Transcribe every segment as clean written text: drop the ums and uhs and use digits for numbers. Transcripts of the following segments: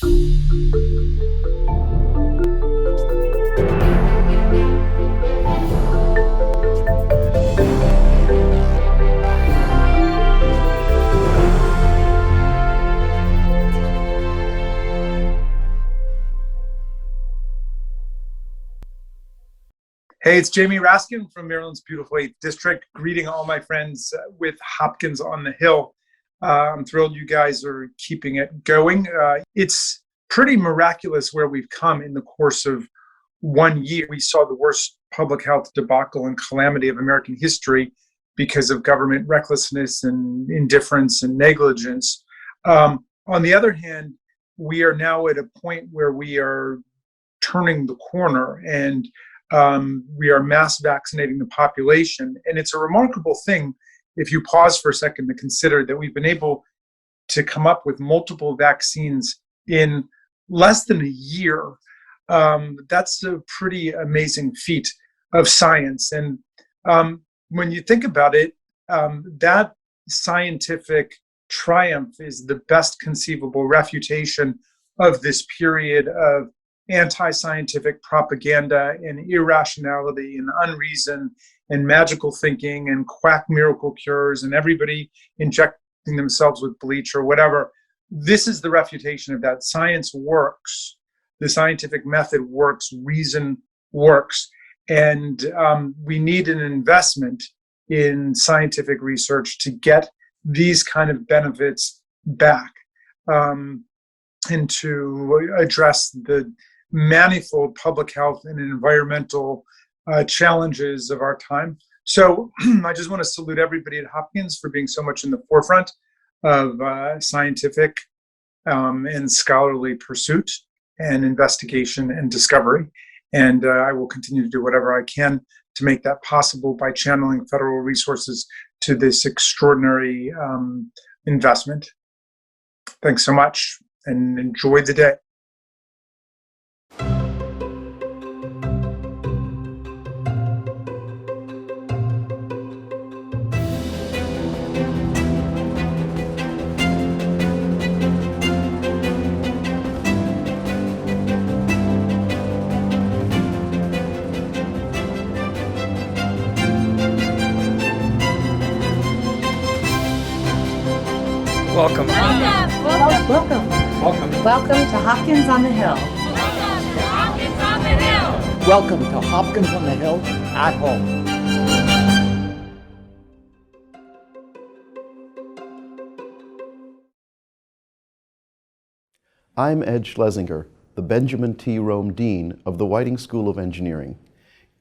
Hey, it's Jamie Raskin from Maryland's beautiful 8th District, greeting all my friends with Hopkins on the Hill. I'm thrilled you guys are keeping it going. It's pretty miraculous where we've come in the course of 1 year. We saw the worst public health debacle and calamity of American history because of government recklessness and indifference and negligence. On the other hand, we are now at a point where we are turning the corner and we are mass vaccinating the population. And it's a remarkable thing if you pause for a second to consider that we've been able to come up with multiple vaccines in less than a year. That's a pretty amazing feat of science. And when you think about it, that scientific triumph is the best conceivable refutation of this period of anti-scientific propaganda and irrationality and unreason and magical thinking and quack miracle cures and everybody injecting themselves with bleach or whatever. This is the refutation of that. Science works. The scientific method works. Reason works. And we need an investment in scientific research to get these kind of benefits back and to address the manifold public health and environmental challenges of our time. So I just want to salute everybody at Hopkins for being so much in the forefront of scientific and scholarly pursuit and investigation and discovery. And I will continue to do whatever I can to make that possible by channeling federal resources to this extraordinary investment. Thanks so much and enjoy the day. Welcome. Welcome to Hopkins on the Hill. Welcome to Hopkins on the Hill at home. I'm Ed Schlesinger, the Benjamin T. Rome Dean of the Whiting School of Engineering.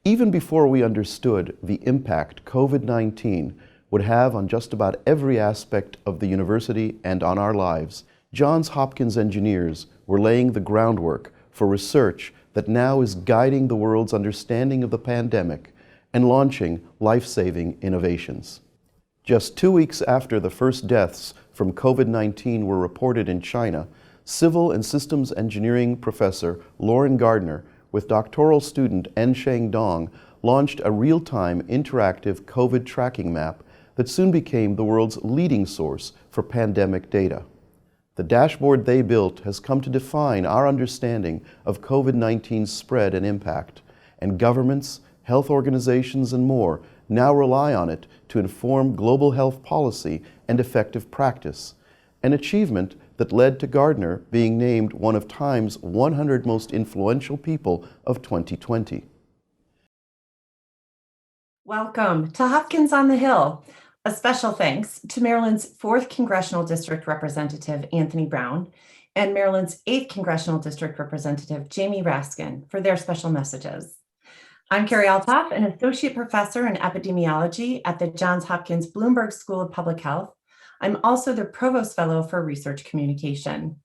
Even before we understood the impact COVID-19 would have on just about every aspect of the university and on our lives, Johns Hopkins engineers were laying the groundwork for research that now is guiding the world's understanding of the pandemic and launching life-saving innovations. Just 2 weeks after the first deaths from COVID-19 were reported in China, civil and systems engineering professor Lauren Gardner with doctoral student En-Sheng Dong launched a real-time interactive COVID tracking map that soon became the world's leading source for pandemic data. The dashboard they built has come to define our understanding of COVID-19's spread and impact, and governments, health organizations, and more now rely on it to inform global health policy and effective practice, an achievement that led to Gardner being named one of Time's 100 most influential people of 2020. Welcome to Hopkins on the Hill. A special thanks to Maryland's 4th Congressional District Representative Anthony Brown and Maryland's 8th Congressional District Representative Jamie Raskin for their special messages. I'm Carrie Altoff, an Associate Professor in Epidemiology at the Johns Hopkins Bloomberg School of Public Health. I'm also the Provost Fellow for Research Communication.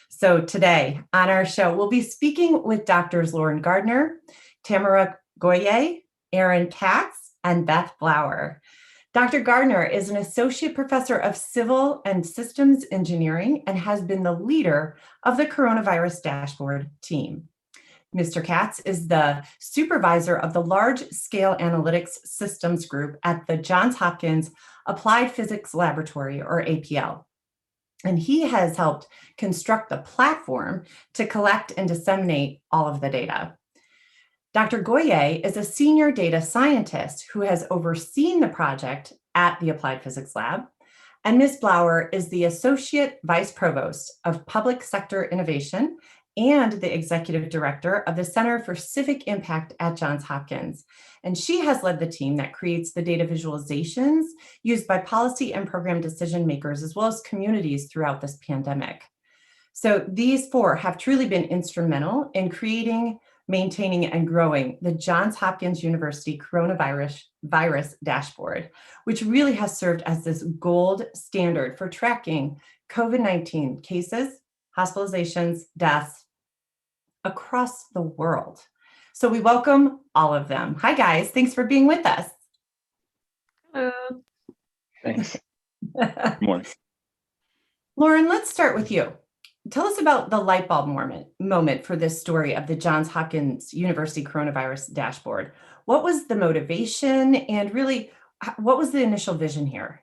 So today on our show, we'll be speaking with Drs. Lauren Gardner, Tamara Goyer, Aaron Katz, and Beth Flower. Dr. Gardner is an Associate Professor of Civil and Systems Engineering and has been the leader of the Coronavirus Dashboard team. Mr. Katz is the supervisor of the Large Scale Analytics Systems Group at the Johns Hopkins Applied Physics Laboratory, or APL. And he has helped construct the platform to collect and disseminate all of the data. Dr. Goye is a senior data scientist who has overseen the project at the Applied Physics Lab. And Ms. Blauer is the Associate Vice Provost of Public Sector Innovation and the Executive Director of the Center for Civic Impact at Johns Hopkins. And she has led the team that creates the data visualizations used by policy and program decision makers, as well as communities throughout this pandemic. So these four have truly been instrumental in creating, maintaining, and growing the Johns Hopkins University Coronavirus Dashboard, which really has served as this gold standard for tracking COVID-19 cases, hospitalizations, deaths across the world. So we welcome all of them. Hi, guys. Thanks for being with us. Hello. Thanks. Good morning. Lauren, let's start with you. Tell us about the light bulb moment for this story of the Johns Hopkins University Coronavirus Dashboard. What was the motivation, and really, what was the initial vision here?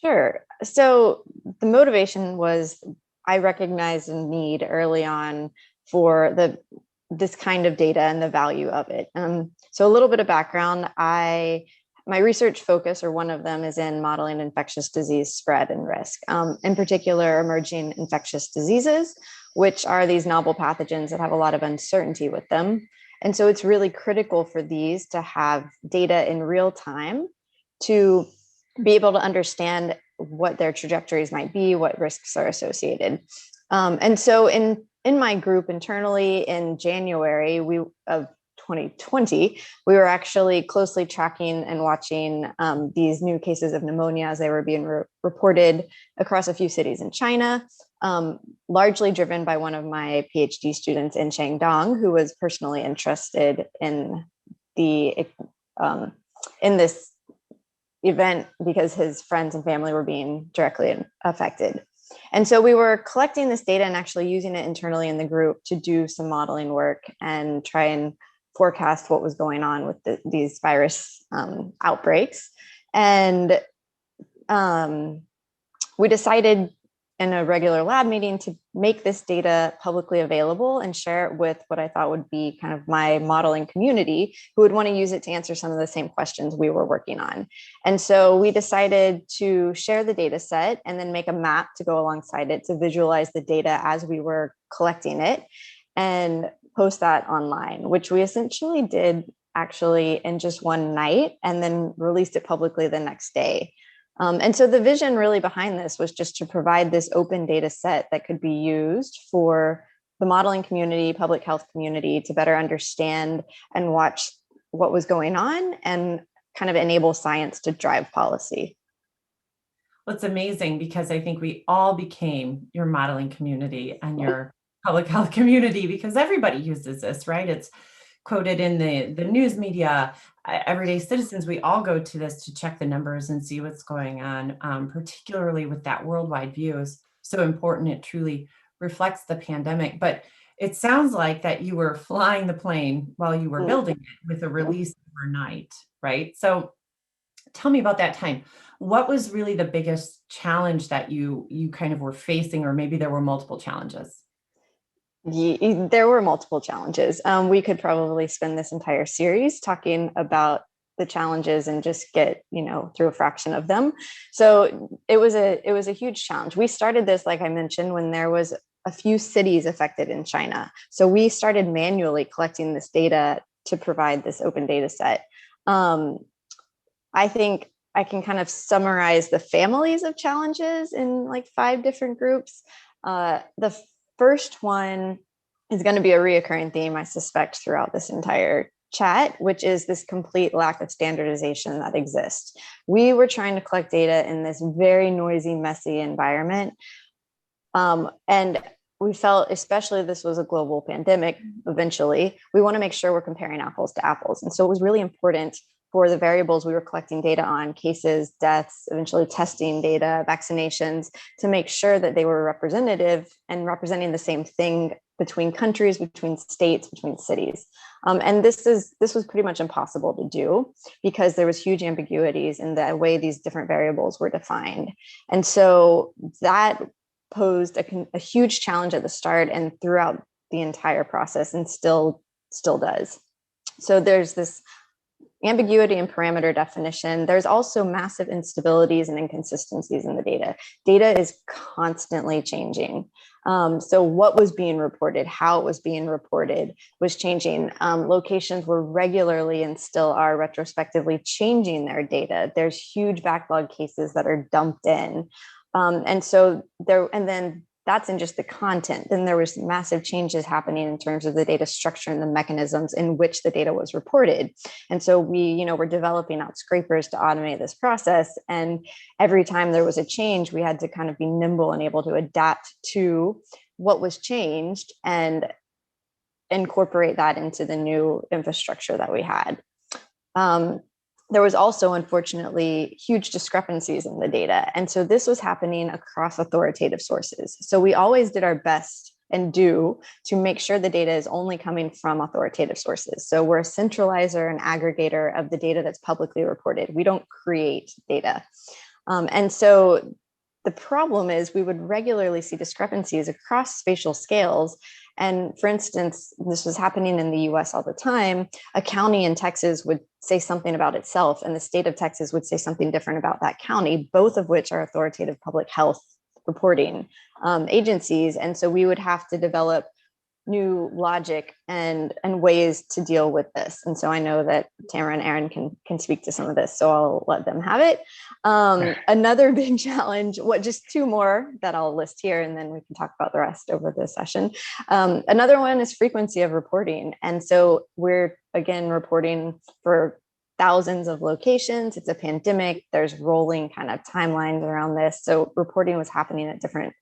Sure. So the motivation was I recognized a need early on for this kind of data and the value of it. So a little bit of background, my research focus, or one of them, is in modeling infectious disease spread and risk, in particular emerging infectious diseases, which are these novel pathogens that have a lot of uncertainty with them. And so it's really critical for these to have data in real time to be able to understand what their trajectories might be, what risks are associated. And so in my group internally in January of 2020, we were actually closely tracking and watching these new cases of pneumonia as they were being reported across a few cities in China, largely driven by one of my PhD students in Shandong, who was personally interested in this event because his friends and family were being directly affected. And so we were collecting this data and actually using it internally in the group to do some modeling work and try and forecast what was going on with these virus outbreaks. And we decided in a regular lab meeting to make this data publicly available and share it with what I thought would be kind of my modeling community, who would want to use it to answer some of the same questions we were working on. And so we decided to share the data set and then make a map to go alongside it to visualize the data as we were collecting it and post that online, which we essentially did actually in just one night and then released it publicly the next day. And so the vision really behind this was just to provide this open data set that could be used for the modeling community, public health community, to better understand and watch what was going on and kind of enable science to drive policy. Well, it's amazing because I think we all became your modeling community and your public health community because everybody uses this, right? It's quoted in the news media. Everyday citizens, we all go to this to check the numbers and see what's going on, particularly with that worldwide view is so important. It truly reflects the pandemic. But it sounds like that you were flying the plane while you were building it with a release overnight, right? So tell me about that time. What was really the biggest challenge that you kind of were facing, or maybe there were multiple challenges? There were multiple challenges. We could probably spend this entire series talking about the challenges and just get, through a fraction of them. So it was a huge challenge. We started this, like I mentioned, when there was a few cities affected in China. So we started manually collecting this data to provide this open data set. I think I can kind of summarize the families of challenges in like 5 different groups. The first one is going to be a reoccurring theme, I suspect, throughout this entire chat, which is this complete lack of standardization that exists. We were trying to collect data in this very noisy, messy environment. And we felt, especially this was a global pandemic, eventually, we want to make sure we're comparing apples to apples. And so it was really important for the variables we were collecting data on, cases, deaths, eventually testing data, vaccinations, to make sure that they were representative and representing the same thing between countries, between states, between cities. And this was pretty much impossible to do because there was huge ambiguities in the way these different variables were defined. And so that posed a huge challenge at the start and throughout the entire process, and still does. So there's this ambiguity in parameter definition. There's also massive instabilities and inconsistencies in the data. Data is constantly changing. So what was being reported, how it was being reported was changing. Locations were regularly and still are retrospectively changing their data. There's huge backlog cases that are dumped in. And then that's in just the content. Then there was massive changes happening in terms of the data structure and the mechanisms in which the data was reported. And so we're developing out scrapers to automate this process. And every time there was a change, we had to kind of be nimble and able to adapt to what was changed and incorporate that into the new infrastructure that we had. There was also, unfortunately, huge discrepancies in the data. And so this was happening across authoritative sources. So we always did our best and do to make sure the data is only coming from authoritative sources. So we're a centralizer and aggregator of the data that's publicly reported. We don't create data. And so the problem is we would regularly see discrepancies across spatial scales. And for instance, this was happening in the US all the time. A county in Texas would say something about itself, and the state of Texas would say something different about that county, both of which are authoritative public health reporting agencies. And so we would have to develop new logic and ways to deal with this. And so I know that Tamara and Aaron can speak to some of this, so I'll let them have it. Another big challenge, just two more that I'll list here, and then we can talk about the rest over the session. Another one is frequency of reporting. And so we're, again, reporting for thousands of locations. It's a pandemic. There's rolling kind of timelines around this. So reporting was happening at different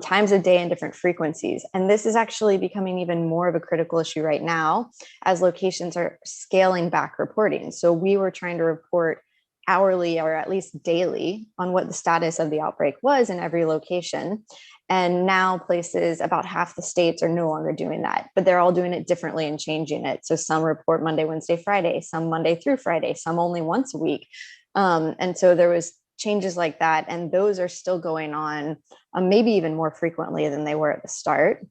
times of day and different frequencies. And this is actually becoming even more of a critical issue right now as locations are scaling back reporting. So we were trying to report hourly or at least daily on what the status of the outbreak was in every location. And now places, about half the states are no longer doing that, but they're all doing it differently and changing it. So some report Monday, Wednesday, Friday, some Monday through Friday, some only once a week. And so there was changes like that. And those are still going on, maybe even more frequently than they were at the start.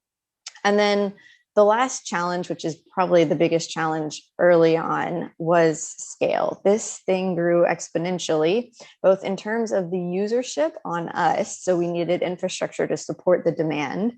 And then the last challenge, which is probably the biggest challenge early on, was scale. This thing grew exponentially, both in terms of the usership on us. So we needed infrastructure to support the demand,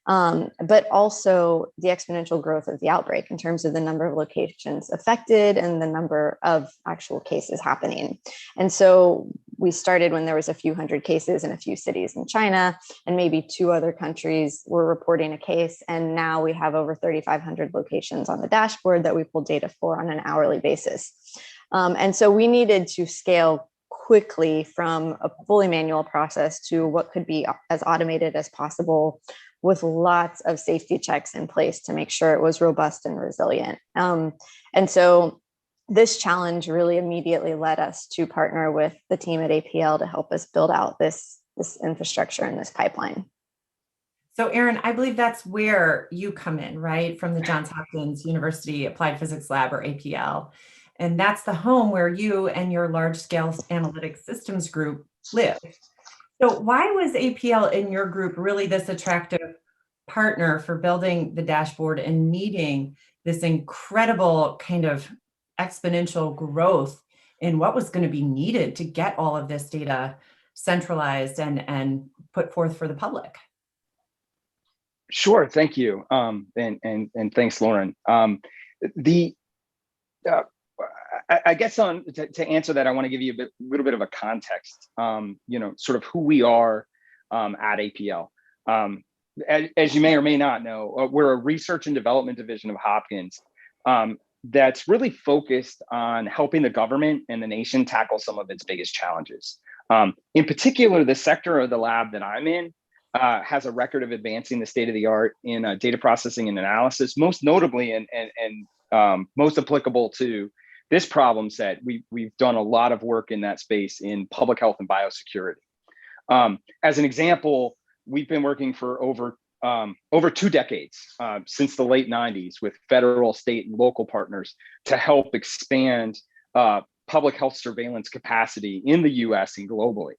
but also the exponential growth of the outbreak in terms of the number of locations affected and the number of actual cases happening. And so we started when there was a few hundred cases in a few cities in China, and maybe 2 other countries were reporting a case. And now we have over 3,500 locations on the dashboard that we pull data for on an hourly basis. And so we needed to scale quickly from a fully manual process to what could be as automated as possible, with lots of safety checks in place to make sure it was robust and resilient. And so this challenge really immediately led us to partner with the team at APL to help us build out this infrastructure and this pipeline. So Aaron, I believe that's where you come in, right? From the Johns Hopkins University Applied Physics Lab, or APL. And that's the home where you and your large scale analytics systems group live. So why was APL in your group really this attractive partner for building the dashboard and meeting this incredible kind of exponential growth in what was going to be needed to get all of this data centralized and put forth for the public? Sure, thank you, and thanks, Lauren. I guess to answer that, I want to give you a little bit of a context. Sort of who we are at APL. As you may or may not know, we're a research and development division of Hopkins that's really focused on helping the government and the nation tackle some of its biggest challenges. In particular, the sector of the lab that I'm in has a record of advancing the state of the art in data processing and analysis, most notably and most applicable to this problem set. We've done a lot of work in that space in public health and biosecurity. As an example, we've been working for over over 2 decades, since the late 90s, with federal, state, and local partners to help expand public health surveillance capacity in the US and globally.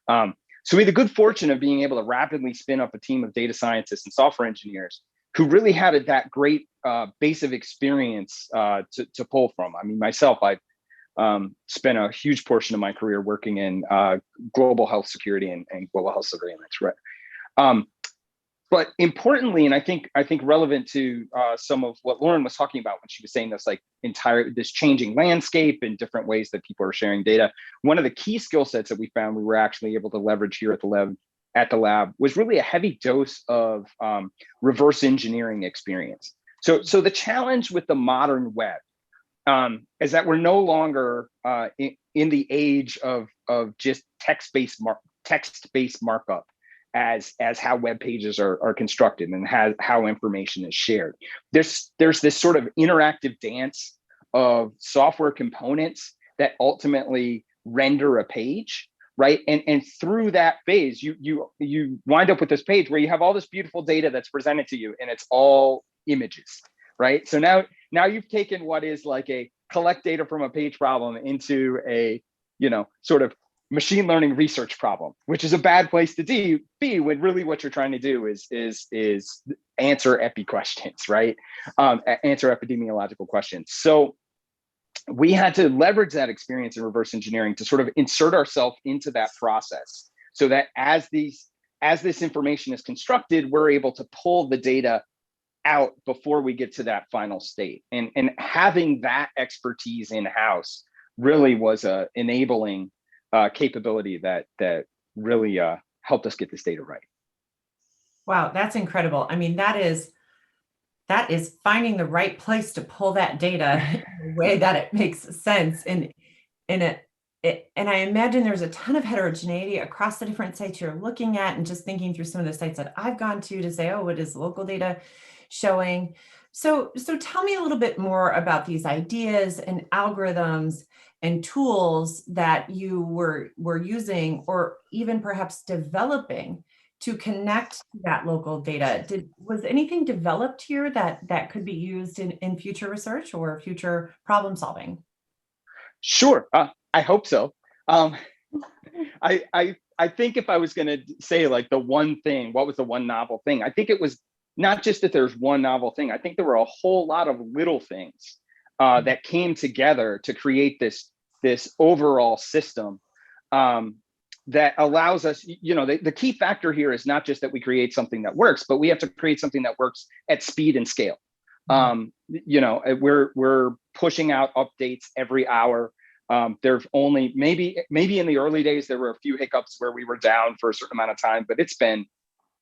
So we had the good fortune of being able to rapidly spin up a team of data scientists and software engineers who really had that great base of experience to pull from. I mean, myself, I've spent a huge portion of my career working in global health security and global health surveillance, right? But importantly, and I think relevant to some of what Lauren was talking about when she was saying this changing landscape and different ways that people are sharing data. One of the key skill sets that we found we were actually able to leverage here at the lab was really a heavy dose of reverse engineering experience. So the challenge with the modern web is that we're no longer in the age of just text-based markup as how web pages are constructed and how information is shared. There's this sort of interactive dance of software components that ultimately render a page, right? And through that phase, you wind up with this page where you have all this beautiful data that's presented to you, and it's all images, right? So now you've taken what is like a collect data from a page problem into a sort of machine learning research problem, which is a bad place to be when really what you're trying to do is answer epi questions, right? Answer epidemiological questions. So we had to leverage that experience in reverse engineering to sort of insert ourselves into that process, so that as this information is constructed, we're able to pull the data out before we get to that final state. And having that expertise in-house really was a enabling capability that really helped us get this data right. Wow, that's incredible. I mean, that is finding the right place to pull that data in a way that it makes sense. And I imagine there's a ton of heterogeneity across the different sites you're looking at, and just thinking through some of the sites that I've gone to say, oh, what is local data showing? So tell me a little bit more about these ideas and algorithms and tools that you were using, or even perhaps developing, to connect to that local data. Was anything developed here that could be used in future research or future problem solving? Sure, I hope so. I think if I was going to say like the one thing, what was the one novel thing? I think it was not just that there's one novel thing. I think there were a whole lot of little things that came together to create this overall system that allows us, the key factor here is not just that we create something that works, but we have to create something that works at speed and scale. We're pushing out updates every hour. There's only maybe in the early days, there were a few hiccups where we were down for a certain amount of time, but it's been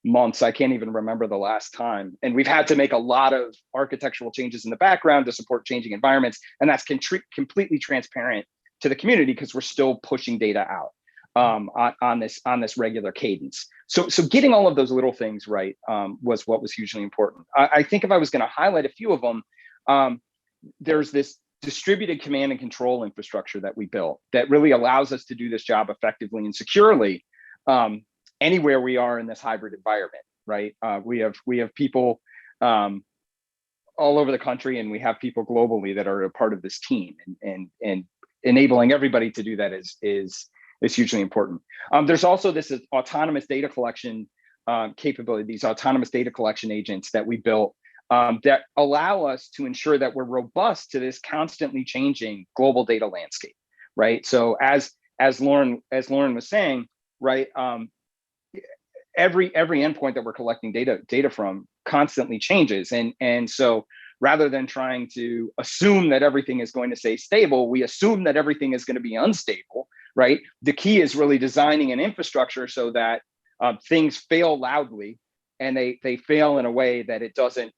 months. I can't even remember the last time. And we've had to make a lot of architectural changes in the background to support changing environments. And that's completely transparent to the community because we're still pushing data out on this regular cadence. So getting all of those little things right was what was hugely important. I think if I was going to highlight a few of them, there's this distributed command and control infrastructure that we built that really allows us to do this job effectively and securely anywhere we are in this hybrid environment, right? We have people all over the country, and we have people globally that are a part of this team, and enabling everybody to do that is hugely important. There's also this autonomous data collection capability, these autonomous data collection agents that we built that allow us to ensure that we're robust to this constantly changing global data landscape, right? So as Lauren was saying, right, every endpoint that we're collecting data from constantly changes, and so rather than trying to assume that everything is going to stay stable, we assume that everything is going to be unstable, right? The key is really designing an infrastructure so that things fail loudly, and they fail in a way that it doesn't,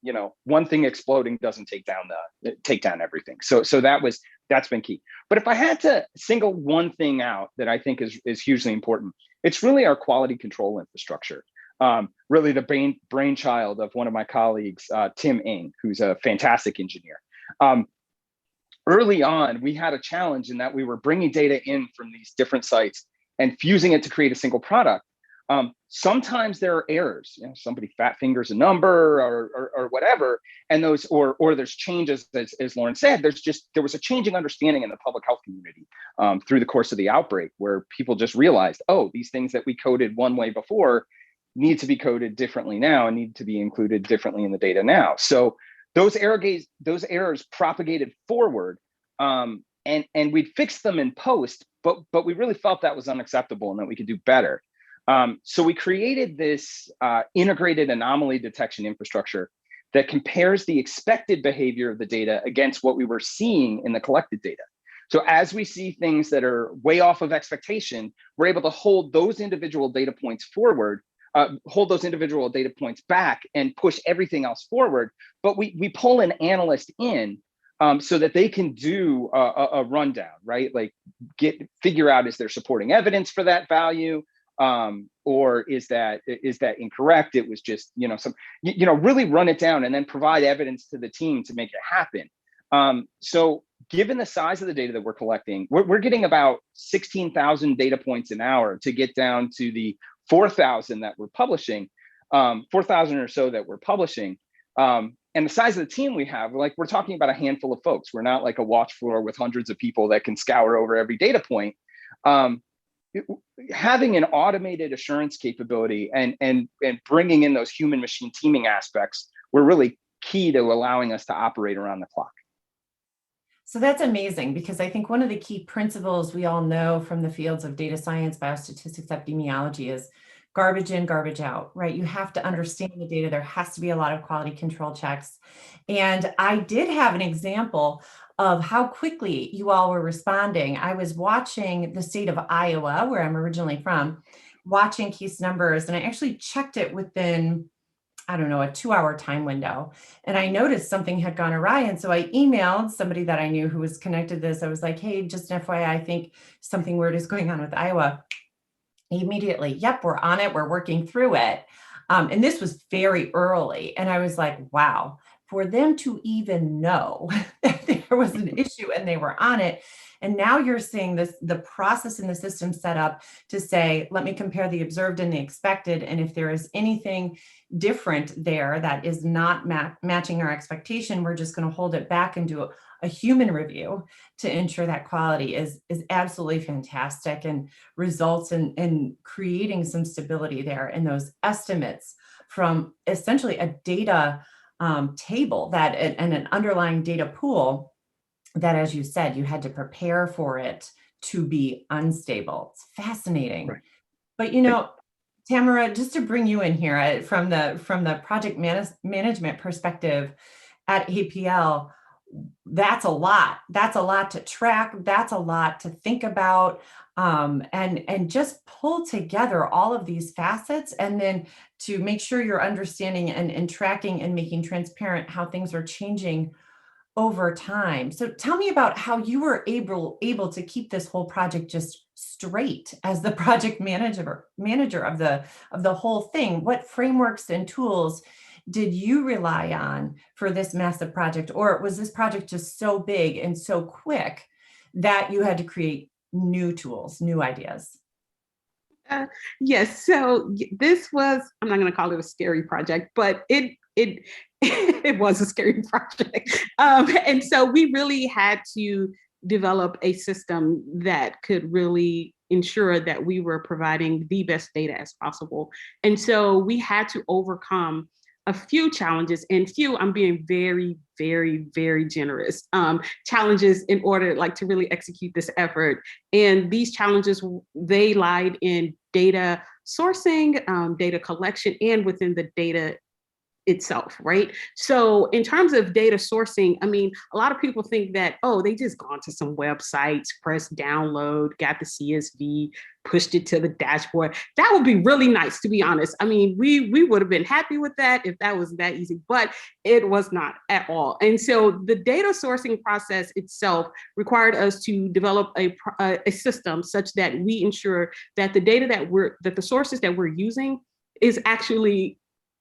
one thing exploding doesn't take down everything. So that's been key. But if I had to single one thing out that I think is hugely important, it's really our quality control infrastructure. Really the brainchild of one of my colleagues, Tim Ng, who's a fantastic engineer. Early on, we had a challenge in that we were bringing data in from these different sites and fusing it to create a single product. Sometimes there are errors, somebody fat fingers a number or whatever, and those or there's changes, as Lauren said, there was a changing understanding in the public health community through the course of the outbreak, where people just realized, oh, these things that we coded one way before need to be coded differently now and need to be included differently in the data now. So those errors propagated forward, and we'd fix them in post, but we really felt that was unacceptable and that we could do better. So we created this integrated anomaly detection infrastructure that compares the expected behavior of the data against what we were seeing in the collected data. So as we see things that are way off of expectation, we're able to hold those individual data points forward, hold those individual data points back and push everything else forward. But we pull an analyst in so that they can do a rundown, right? Like figure out, is there supporting evidence for that value? Or is that incorrect? It was just, really run it down and then provide evidence to the team to make it happen. So given the size of the data that we're collecting, we're getting about 16,000 data points an hour to get down to the 4,000 that we're publishing, 4,000 or so that we're publishing. And the size of the team we have, we're talking about a handful of folks. We're not like a watch floor with hundreds of people that can scour over every data point. Having an automated assurance capability and bringing in those human machine teaming aspects were really key to allowing us to operate around the clock. So that's amazing, because I think one of the key principles we all know from the fields of data science, biostatistics, epidemiology is garbage in, garbage out, right? You have to understand the data. There has to be a lot of quality control checks. And I did have an example of how quickly you all were responding. I was watching the state of Iowa, where I'm originally from, watching case numbers, and I actually checked it within, I don't know, a 2-hour time window. And I noticed something had gone awry. And so I emailed somebody that I knew who was connected to this. I was like, hey, just an FYI, I think something weird is going on with Iowa. Immediately, yep, we're on it. We're working through it. And this was very early. And I was like, wow, for them to even know that there was an issue and they were on it. And now you're seeing the process in the system set up to say, let me compare the observed and the expected. And if there is anything different there that is not matching our expectation, we're just going to hold it back and do a human review to ensure that quality is absolutely fantastic and results in creating some stability there in those estimates from essentially a data table that and an underlying data pool that, as you said, you had to prepare for it to be unstable. It's fascinating. Right. But Tamara, just to bring you in here from the project management perspective at APL, that's a lot. That's a lot to track. That's a lot to think about, and just pull together all of these facets, and then to make sure you're understanding and tracking and making transparent how things are changing over time. So tell me about how you were able to keep this whole project just straight as the project manager of the whole thing. What frameworks and tools did you rely on for this massive project? Or was this project just so big and so quick that you had to create new tools, new ideas? Yes. So this was, I'm not going to call it a scary project, but it was a scary project. And so we really had to develop a system that could really ensure that we were providing the best data as possible. And so we had to overcome a few challenges, and I'm being very, very, very generous, challenges in order to really execute this effort. And these challenges, they lied in data sourcing, data collection, and within the data itself, right? So in terms of data sourcing, I mean, a lot of people think that, oh, they just gone to some websites, pressed download, got the CSV, pushed it to the dashboard. That would be really nice, to be honest. I mean, we would have been happy with that if that was that easy, but it was not at all. And so the data sourcing process itself required us to develop a system such that we ensure that the data that the sources that we're using is actually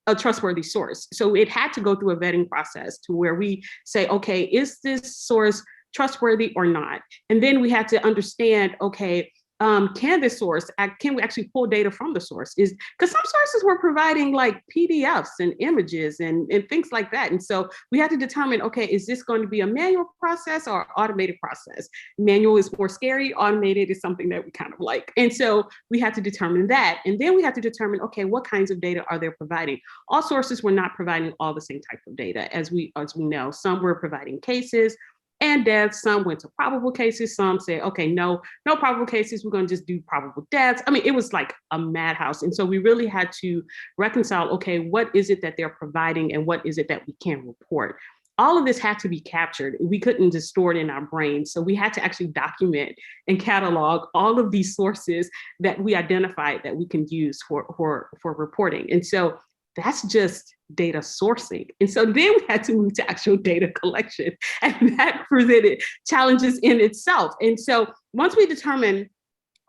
a trustworthy source. So it had to go through a vetting process to where we say, okay, is this source trustworthy or not? And then we had to understand, okay, can this source, can we actually pull data from the source? Is because some sources were providing like PDFs and images and things like that. And so we had to determine, okay, is this going to be a manual process or automated process? Manual is more scary, automated is something that we kind of like. And so we had to determine that. And then we had to determine, okay, what kinds of data are they providing? All sources were not providing all the same type of data, as we know. Some were providing cases and deaths. Some went to probable cases. Some said, okay, no probable cases. We're going to just do probable deaths. I mean, it was like a madhouse. And so we really had to reconcile, okay, what is it that they're providing and what is it that we can report? All of this had to be captured. We couldn't just store it in our brains. So we had to actually document and catalog all of these sources that we identified that we can use for reporting. And so that's just data sourcing. And so then we had to move to actual data collection, and that presented challenges in itself. And so once we determined,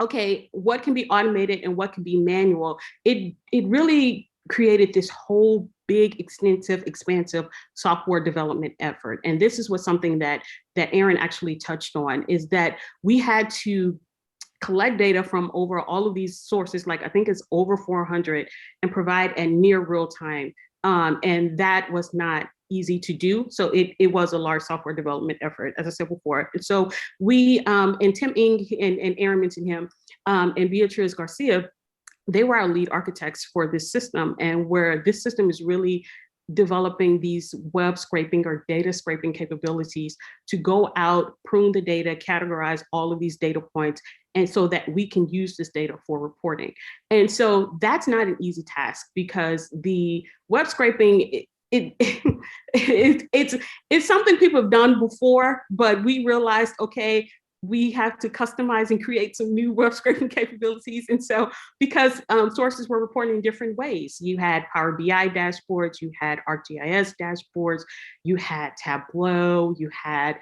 okay, what can be automated and what can be manual, it really created this whole big, extensive, expansive software development effort. And this is what something that Aaron actually touched on, is that we had to collect data from over all of these sources, like I think it's over 400, and provide at near real time. And that was not easy to do. So it was a large software development effort, as I said before. And so we, and Tim Ng and Aaron mentioned him, and Beatriz Garcia, they were our lead architects for this system, and where this system is really developing these web scraping or data scraping capabilities to go out, prune the data, categorize all of these data points, and so that we can use this data for reporting. And so that's not an easy task, because the web scraping, it's something people have done before, but we realized, okay, we have to customize and create some new web scraping capabilities. And so because sources were reporting in different ways, you had Power BI dashboards, you had ArcGIS dashboards, you had Tableau, you had,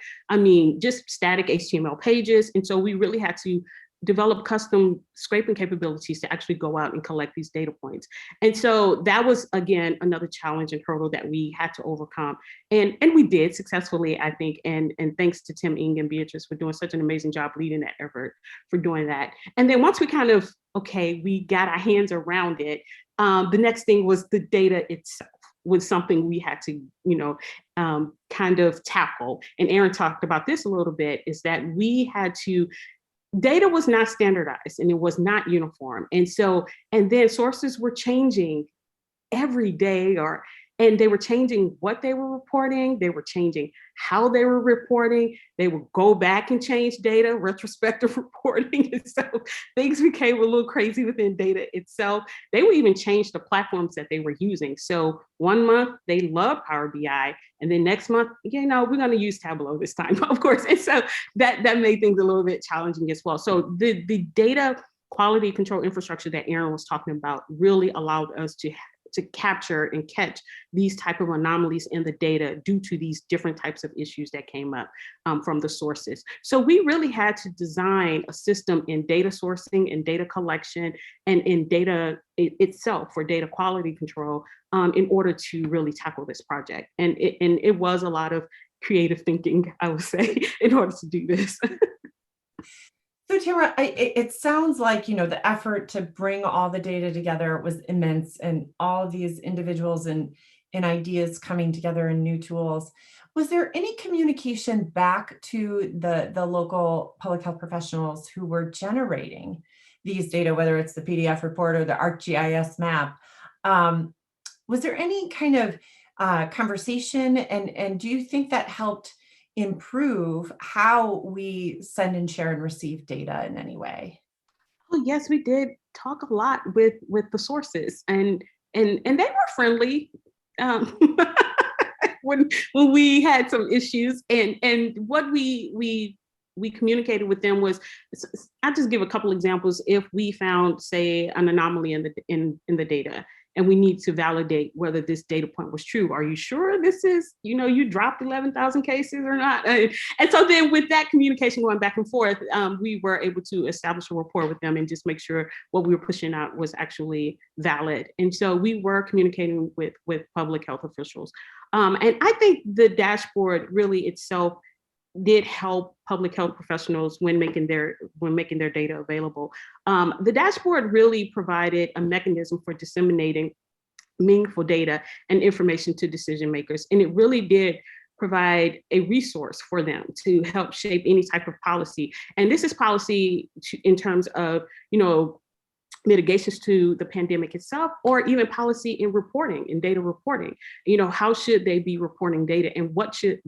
just static HTML pages. And so we really had to develop custom scraping capabilities to actually go out and collect these data points. And so that was, again, another challenge and hurdle that we had to overcome. And we did successfully, I think, and thanks to Tim Ng and Beatrice for doing such an amazing job leading that effort, for doing that. And then once we kind of, okay, we got our hands around it, the next thing was the data itself was something we had to, kind of tackle. And Aaron talked about this a little bit, is that we had to, data was not standardized and it was not uniform. And so, and then sources were changing every day, and they were changing what they were reporting. They were changing how they were reporting. They would go back and change data, retrospective reporting. And so things became a little crazy within data itself. They would even change the platforms that they were using. So one month they loved Power BI, and then next month, we're going to use Tableau this time, of course. And so that made things a little bit challenging as well. So the data quality control infrastructure that Aaron was talking about really allowed us to capture and catch these type of anomalies in the data due to these different types of issues that came up from the sources. So we really had to design a system in data sourcing and data collection and in data itself for data quality control in order to really tackle this project. And it was a lot of creative thinking, I would say, in order to do this. So Tamara, it sounds like, the effort to bring all the data together was immense, and all of these individuals and ideas coming together and new tools. Was there any communication back to the local public health professionals who were generating these data, whether it's the PDF report or the ArcGIS map? Was there any kind of conversation, and do you think that helped improve how we send and share and receive data in any way? Oh, yes, we did talk a lot with the sources, and they were friendly when we had some issues, and what we communicated with them was, I'll just give a couple examples. If we found, say, an anomaly in the data, and we need to validate whether this data point was true. Are you sure this is, you dropped 11,000 cases or not? And so then with that communication going back and forth, we were able to establish a rapport with them and just make sure what we were pushing out was actually valid. And so we were communicating with public health officials. And I think the dashboard really itself did help public health professionals when making their data available. The dashboard really provided a mechanism for disseminating meaningful data and information to decision makers, and it really did provide a resource for them to help shape any type of policy. And this is policy in terms of, mitigations to the pandemic itself, or even policy in reporting and data reporting. How should they be reporting data, and what should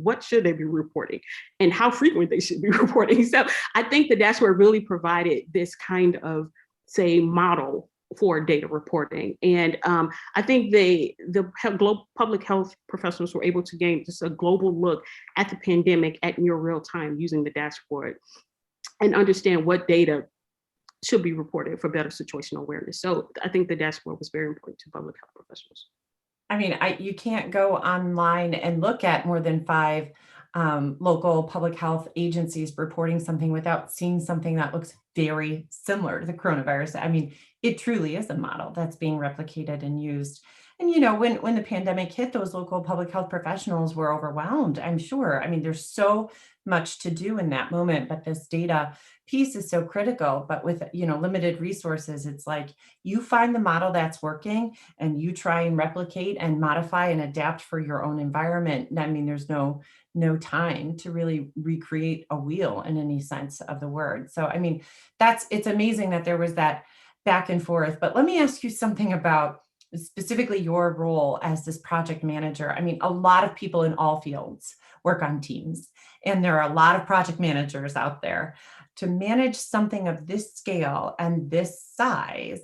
they be reporting, and how frequent they should be reporting. So I think the dashboard really provided this kind of, say, model for data reporting. And I think the global public health professionals were able to gain just a global look at the pandemic at near real time using the dashboard, and understand what data should be reported for better situational awareness. So I think the dashboard was very important to public health professionals. I mean, you can't go online and look at more than 5 local public health agencies reporting something without seeing something that looks very similar to the coronavirus. I mean, it truly is a model that's being replicated and used. And, when the pandemic hit, those local public health professionals were overwhelmed, I'm sure. I mean, there's so much to do in that moment, but this data piece is so critical. But with, limited resources, it's like you find the model that's working and you try and replicate and modify and adapt for your own environment. I mean, there's no time to really recreate a wheel in any sense of the word. So, I mean, it's amazing that there was that back and forth. But let me ask you something about specifically your role as this project manager. I mean, a lot of people in all fields work on teams, and there are a lot of project managers out there. To manage something of this scale and this size,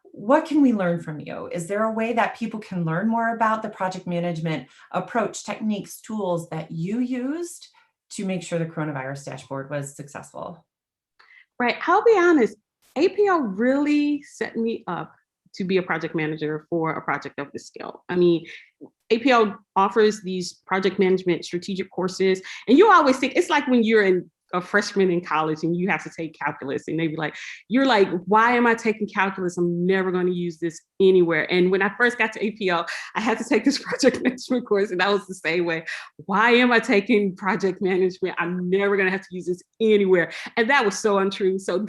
what can we learn from you? Is there a way that people can learn more about the project management approach, techniques, tools that you used to make sure the coronavirus dashboard was successful? Right. I'll be honest, APL really set me up to be a project manager for a project of this scale. I mean, APL offers these project management strategic courses, and you always think it's like when you're a freshman in college and you have to take calculus, and they be like, you're like, why am I taking calculus? I'm never going to use this anywhere. And when I first got to APL, I had to take this project management course, and that was the same way. Why am I taking project management? I'm never going to have to use this anywhere. And that was so untrue. So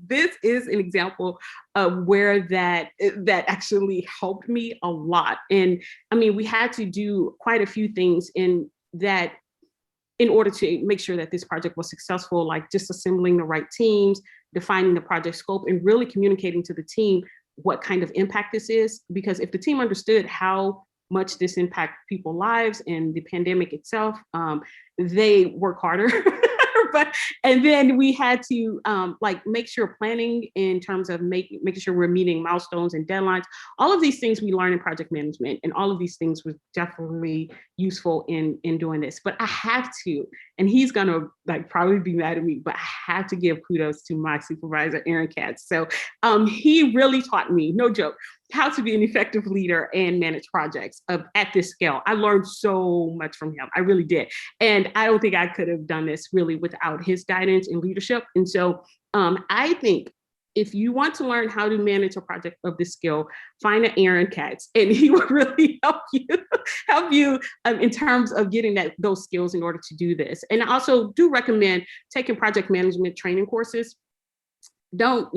this is an example of where that actually helped me a lot. And I mean, we had to do quite a few things in order to make sure that this project was successful, like just assembling the right teams, defining the project scope, and really communicating to the team what kind of impact this is. Because if the team understood how much this impacts people's lives and the pandemic itself, they work harder. And then we had to make sure planning in terms of making sure we're meeting milestones and deadlines. All of these things we learn in project management, and all of these things was definitely useful in doing this. But I have to, and he's gonna probably be mad at me, but I have to give kudos to my supervisor, Aaron Katz. So he really taught me, no joke, how to be an effective leader and manage projects at this scale. I learned so much from him. I really did. And I don't think I could have done this really without his guidance and leadership. And so I think if you want to learn how to manage a project of this scale, find an Aaron Katz, and he will really help you in terms of getting those skills in order to do this. And I also do recommend taking project management training courses. Don't,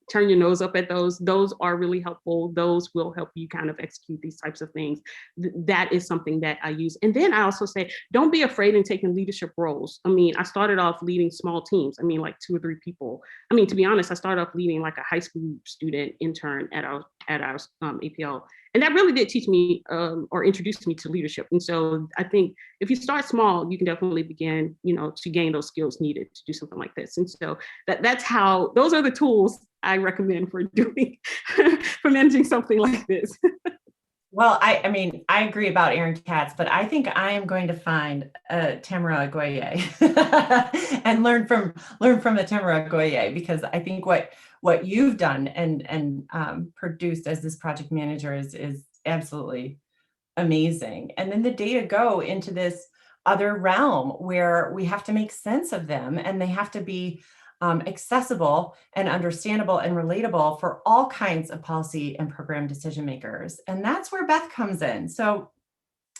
turn your nose up at those. Those are really helpful. Those will help you kind of execute these types of things. That is something that I use. And then I also say, don't be afraid in taking leadership roles. I mean, I started off leading small teams. I mean, like 2 or 3 people. I mean, to be honest, I started off leading like a high school student intern at our APL. And that really did teach me or introduce me to leadership. And so I think if you start small, you can definitely begin, to gain those skills needed to do something like this. And so those are the tools I recommend for doing, for managing something like this. Well, I mean, I agree about Aaron Katz, but I think I am going to find Tamara Goye and learn from the Tamara Goye, because I think what you've done and produced as this project manager is absolutely amazing. And then the data go into this other realm where we have to make sense of them, and they have to be accessible and understandable and relatable for all kinds of policy and program decision makers. And that's where Beth comes in. So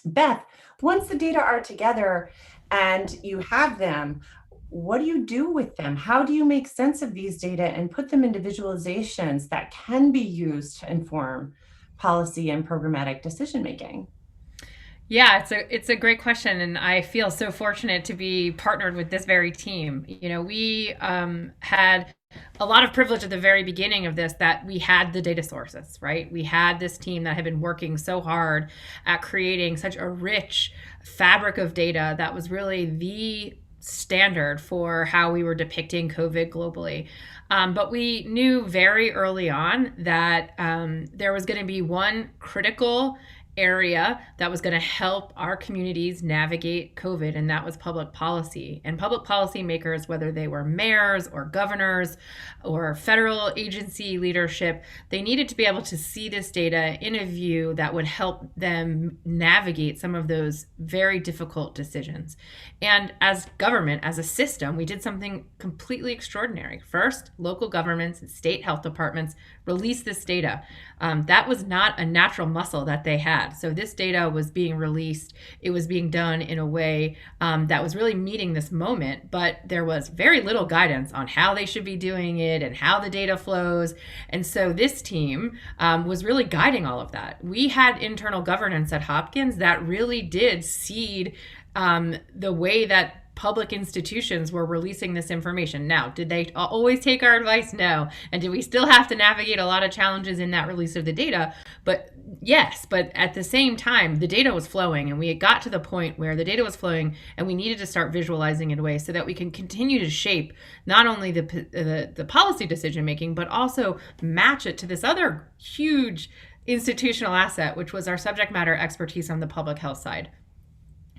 Beth, once the data are together and you have them, what do you do with them? How do you make sense of these data and put them into visualizations that can be used to inform policy and programmatic decision making? Yeah, it's a great question, and I feel so fortunate to be partnered with this very team. We had a lot of privilege at the very beginning of this, that we had the data sources, right? We had this team that had been working so hard at creating such a rich fabric of data that was really the standard for how we were depicting COVID globally. But we knew very early on that there was going to be one critical area that was going to help our communities navigate COVID, and that was public policy. And public policy makers, whether they were mayors or governors or federal agency leadership, they needed to be able to see this data in a view that would help them navigate some of those very difficult decisions. And as government, as a system, we did something completely extraordinary. First, local governments and state health departments released this data. That was not a natural muscle that they had. So this data was being released. It was being done in a way that was really meeting this moment, but there was very little guidance on how they should be doing it and how the data flows. And so this team was really guiding all of that. We had internal governance at Hopkins that really did seed the way that public institutions were releasing this information. Now, did they always take our advice? No. And did we still have to navigate a lot of challenges in that release of the data? But yes, but at the same time, the data was flowing, and we had got to the point where the data was flowing and we needed to start visualizing in a way so that we can continue to shape not only the policy decision making, but also match it to this other huge institutional asset, which was our subject matter expertise on the public health side.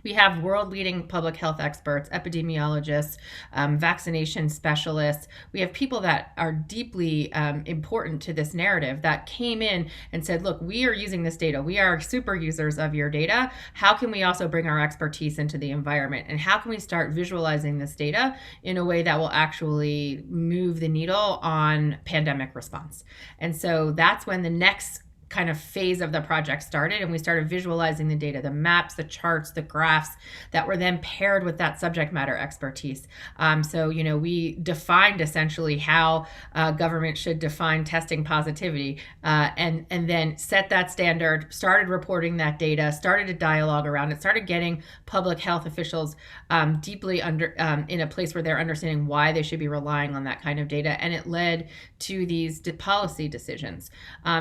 We have world-leading public health experts, epidemiologists, vaccination specialists. We have people that are deeply important to this narrative that came in and said, look, we are using this data. We are super users of your data. How can we also bring our expertise into the environment? And how can we start visualizing this data in a way that will actually move the needle on pandemic response? And so that's when the next kind of phase of the project started, and we started visualizing the data, the maps, the charts, the graphs that were then paired with that subject matter expertise. So we defined essentially how government should define testing positivity, and then set that standard, started reporting that data, started a dialogue around it, started getting public health officials deeply in a place where they're understanding why they should be relying on that kind of data, and it led to these policy decisions.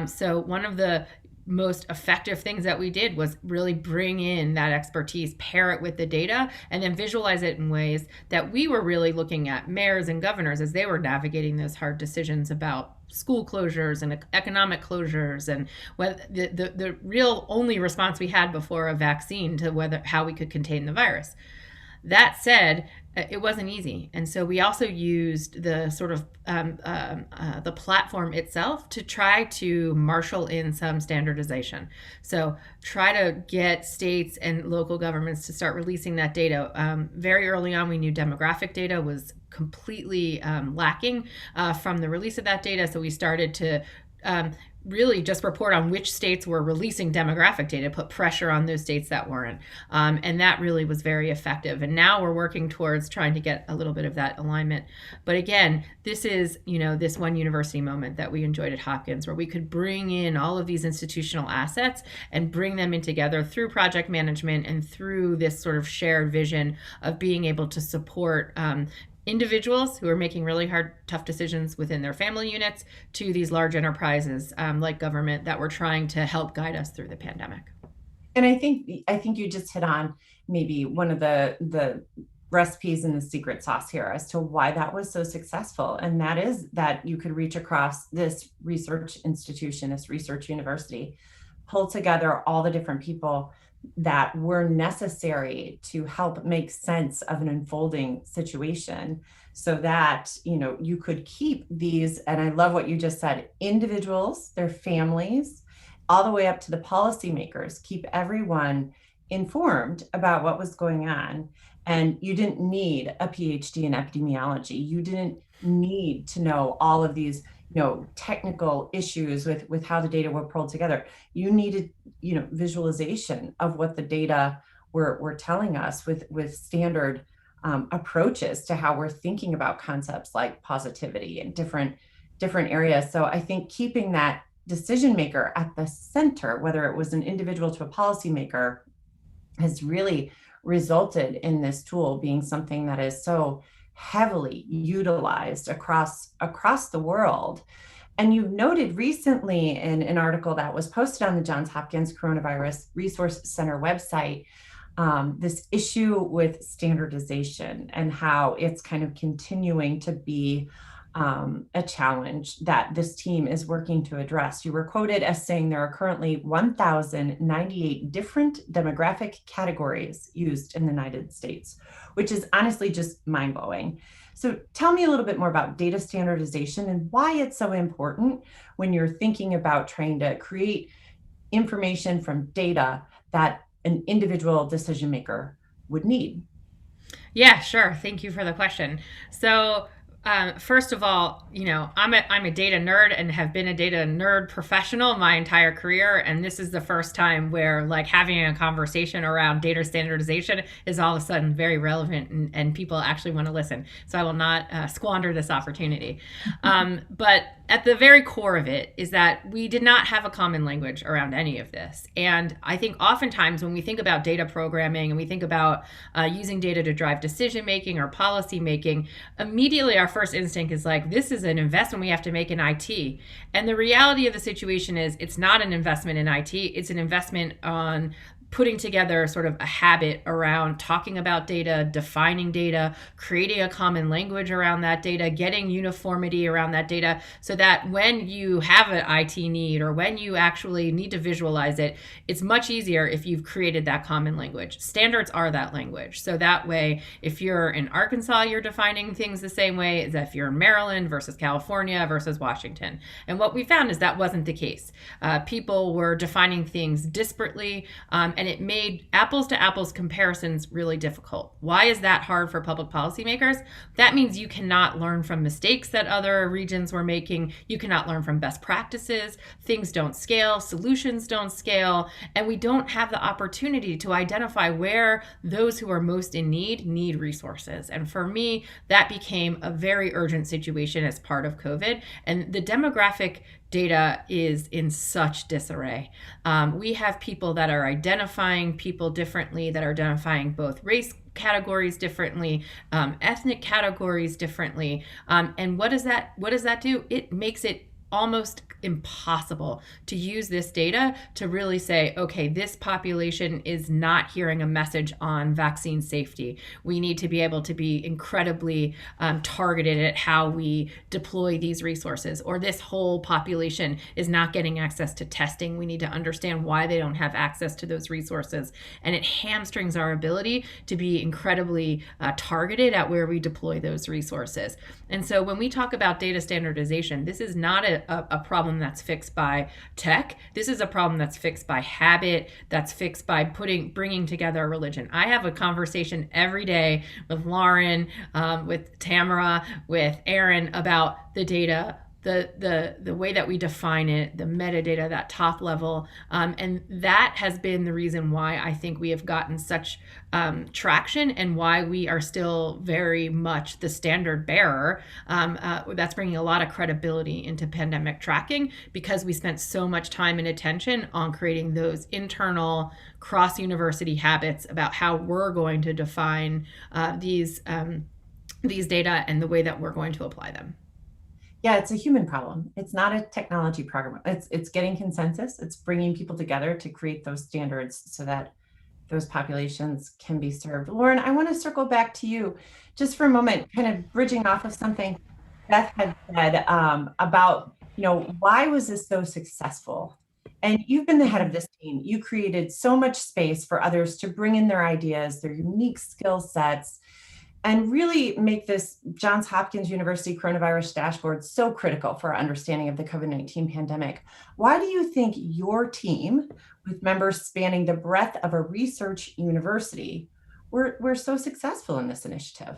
So one of the most effective things that we did was really bring in that expertise, pair it with the data, and then visualize it in ways that we were really looking at mayors and governors as they were navigating those hard decisions about school closures and economic closures, and whether the real only response we had before a vaccine to how we could contain the virus. That said, it wasn't easy. And so we also used the sort of the platform itself to try to marshal in some standardization. So try to get states and local governments to start releasing that data. Very early on, we knew demographic data was completely lacking from the release of that data. So we started to really just report on which states were releasing demographic data, put pressure on those states that weren't. And that really was very effective. And now we're working towards trying to get a little bit of that alignment. But again, this is, this one university moment that we enjoyed at Hopkins, where we could bring in all of these institutional assets and bring them in together through project management and through this sort of shared vision of being able to support individuals who are making really hard, tough decisions within their family units to these large enterprises like government that were trying to help guide us through the pandemic. And I think you just hit on maybe one of the recipes in the secret sauce here as to why that was so successful. And that is that you could reach across this research institution, this research university, pull together all the different people that were necessary to help make sense of an unfolding situation, so that you could keep these, and I love what you just said, individuals, their families, all the way up to the policymakers, keep everyone informed about what was going on. And you didn't need a PhD in epidemiology. You didn't need to know all of these technical issues with how the data were pulled together. You needed, visualization of what the data were telling us with standard approaches to how we're thinking about concepts like positivity and different areas. So I think keeping that decision maker at the center, whether it was an individual to a policymaker, has really resulted in this tool being something that is so heavily utilized across the world. And you noted recently in an article that was posted on the Johns Hopkins Coronavirus Resource Center website, this issue with standardization and how it's kind of continuing to be a challenge that this team is working to address. You were quoted as saying there are currently 1,098 different demographic categories used in the United States, which is honestly just mind-blowing. So tell me a little bit more about data standardization and why it's so important when you're thinking about trying to create information from data that an individual decision maker would need. Yeah, sure. Thank you for the question. So, first of all, I'm a data nerd and have been a data nerd professional my entire career, and this is the first time where like having a conversation around data standardization is all of a sudden very relevant and people actually want to listen. So I will not squander this opportunity. But at the very core of it is that we did not have a common language around any of this. And I think oftentimes when we think about data programming and we think about using data to drive decision making or policy making, immediately our first instinct is like, this is an investment we have to make in IT. And the reality of the situation is it's not an investment in IT, it's an investment on putting together sort of a habit around talking about data, defining data, creating a common language around that data, getting uniformity around that data, so that when you have an IT need or when you actually need to visualize it, it's much easier if you've created that common language. Standards are that language. So that way, if you're in Arkansas, you're defining things the same way as if you're in Maryland versus California versus Washington. And what we found is that wasn't the case. People were defining things disparately, and it made apples to apples comparisons really difficult. Why is that hard for public policymakers? That means you cannot learn from mistakes that other regions were making. You cannot learn from best practices. Things don't scale, solutions don't scale, and we don't have the opportunity to identify where those who are most in need resources. And for me, that became a very urgent situation as part of COVID. And the demographic data is in such disarray. We have people that are identifying people differently, that are identifying both race categories differently, ethnic categories differently. And what does that do? It makes it almost impossible to use this data to really say, okay, this population is not hearing a message on vaccine safety. We need to be able to be incredibly targeted at how we deploy these resources, or this whole population is not getting access to testing. We need to understand why they don't have access to those resources. And it hamstrings our ability to be incredibly targeted at where we deploy those resources. And so when we talk about data standardization, this is not a problem that's fixed by tech. This is a problem that's fixed by habit, that's fixed by bringing together a religion. I have a conversation every day with Lauren, with Tamara, with Aaron about the data, the way that we define it, the metadata, that top level. And that has been the reason why I think we have gotten such traction and why we are still very much the standard bearer. That's bringing a lot of credibility into pandemic tracking, because we spent so much time and attention on creating those internal cross-university habits about how we're going to define these data and the way that we're going to apply them. Yeah, it's a human problem. It's not a technology problem. It's getting consensus. It's bringing people together to create those standards so that those populations can be served. Lauren, I want to circle back to you just for a moment, kind of bridging off of something Beth had said about, why was this so successful? And you've been the head of this team. You created so much space for others to bring in their ideas, their unique skill sets, and really make this Johns Hopkins University coronavirus dashboard so critical for our understanding of the COVID-19 pandemic. Why do you think your team, with members spanning the breadth of a research university, were so successful in this initiative?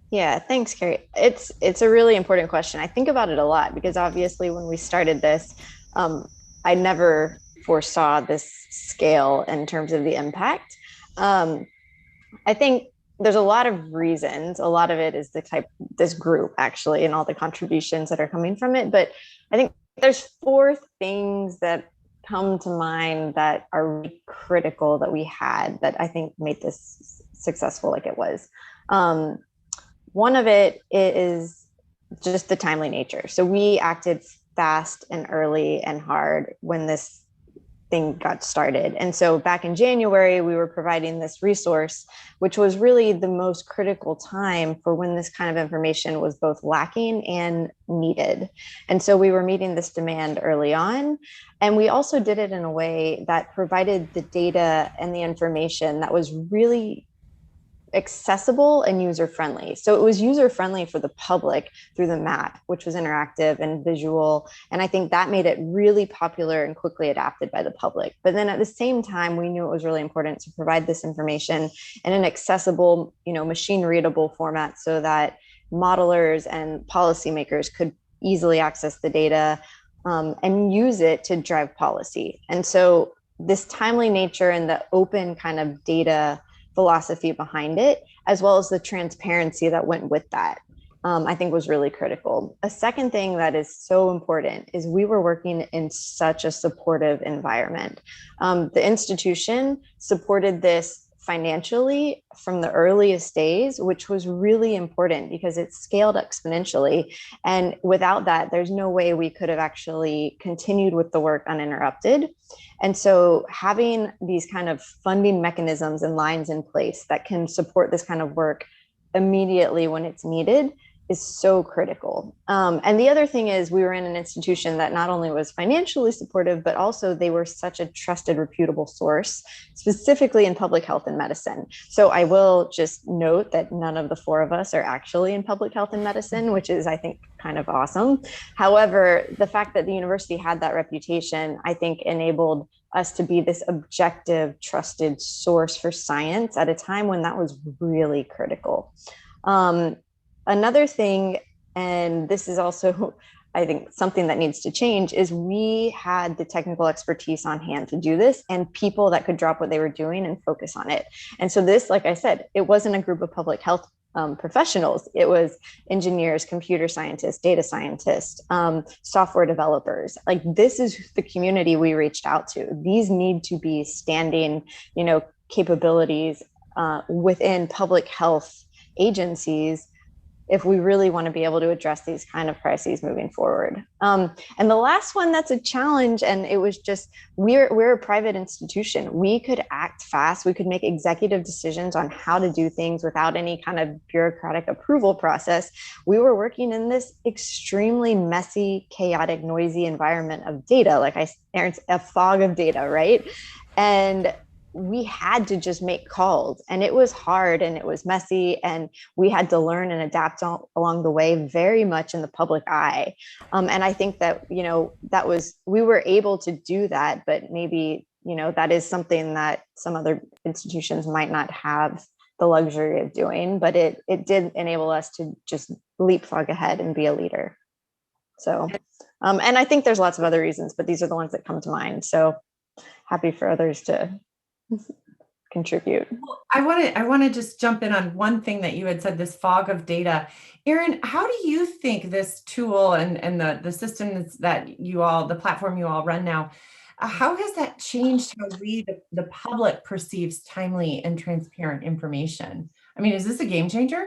Yeah, thanks, Carrie. It's a really important question. I think about it a lot because obviously when we started this, I never foresaw this scale in terms of the impact. Um, I think there's a lot of reasons. A lot of it is this group actually, and all the contributions that are coming from it. But I think there's four things that come to mind that are really critical that we had that I think made this successful like it was. Um, One of it is just the timely nature. So we acted fast and early and hard when this thing got started. And so back in January, we were providing this resource, which was really the most critical time for when this kind of information was both lacking and needed. And so we were meeting this demand early on. And we also did it in a way that provided the data and the information that was really accessible and user friendly. So it was user friendly for the public through the map, which was interactive and visual. And I think that made it really popular and quickly adapted by the public. But then at the same time, we knew it was really important to provide this information in an accessible, machine readable format so that modelers and policymakers could easily access the data and use it to drive policy. And so this timely nature and the open kind of data philosophy behind it, as well as the transparency that went with that, I think was really critical. A second thing that is so important is we were working in such a supportive environment. The institution supported this financially from the earliest days, which was really important because it scaled exponentially. And without that, there's no way we could have actually continued with the work uninterrupted. And so having these kind of funding mechanisms and lines in place that can support this kind of work immediately when it's needed is so critical. And the other thing is we were in an institution that not only was financially supportive, but also they were such a trusted, reputable source, specifically in public health and medicine. So I will just note that none of the four of us are actually in public health and medicine, which is, I think, kind of awesome. However, the fact that the university had that reputation, I think, enabled us to be this objective, trusted source for science at a time when that was really critical. Another thing, and this is also, I think, something that needs to change, is we had the technical expertise on hand to do this and people that could drop what they were doing and focus on it. And so this, like I said, it wasn't a group of public health professionals. It was engineers, computer scientists, data scientists, software developers. Like, this is the community we reached out to. These need to be standing, capabilities within public health agencies if we really want to be able to address these kind of crises moving forward. And the last one that's a challenge, and it was just, we're a private institution. We could act fast. We could make executive decisions on how to do things without any kind of bureaucratic approval process. We were working in this extremely messy, chaotic, noisy environment of data, it's a fog of data, right? And we had to just make calls, and it was hard and it was messy, and we had to learn and adapt along the way, very much in the public eye. And I think that, we were able to do that, but maybe, that is something that some other institutions might not have the luxury of doing, but it did enable us to just leapfrog ahead and be a leader. So, and I think there's lots of other reasons, but these are the ones that come to mind. So happy for others to contribute. I want to just jump in on one thing that you had said, this fog of data. Erin, how do you think this tool and the systems that the platform you all run now, how has that changed how we, the public, perceives timely and transparent information? I mean, is this a game changer?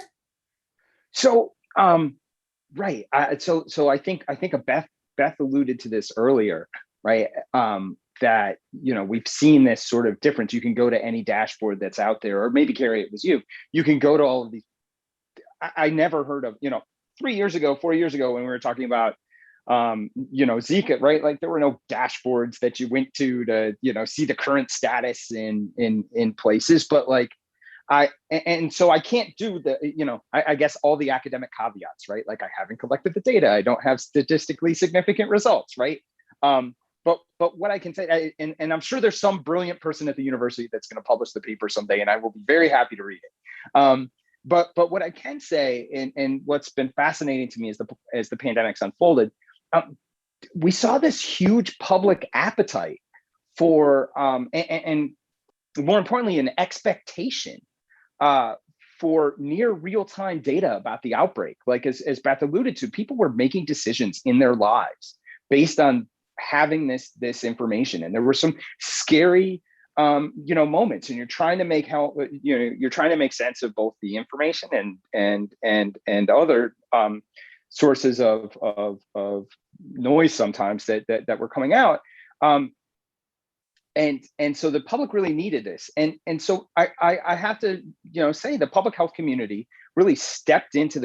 So, right. So I think Beth alluded to this earlier, right? That, we've seen this sort of difference. You can go to any dashboard that's out there, or maybe, Carrie, it was you can go to all of these. I never heard of, 4 years ago, when we were talking about, Zika, right? Like, there were no dashboards that you went to, see the current status in places, but so I can't do I guess all the academic caveats, right? Like, I haven't collected the data. I don't have statistically significant results, right? But what I can say, and I'm sure there's some brilliant person at the university that's going to publish the paper someday, and I will be very happy to read it. But what I can say, and what's been fascinating to me as the pandemic's unfolded, we saw this huge public appetite for, and more importantly, an expectation for near real-time data about the outbreak. Like as Beth alluded to, people were making decisions in their lives based on having this information, and there were some scary moments, and you're trying to make sense of both the information and other sources of noise sometimes that were coming out. And so the public really needed this. And so I have to, say the public health community really stepped in to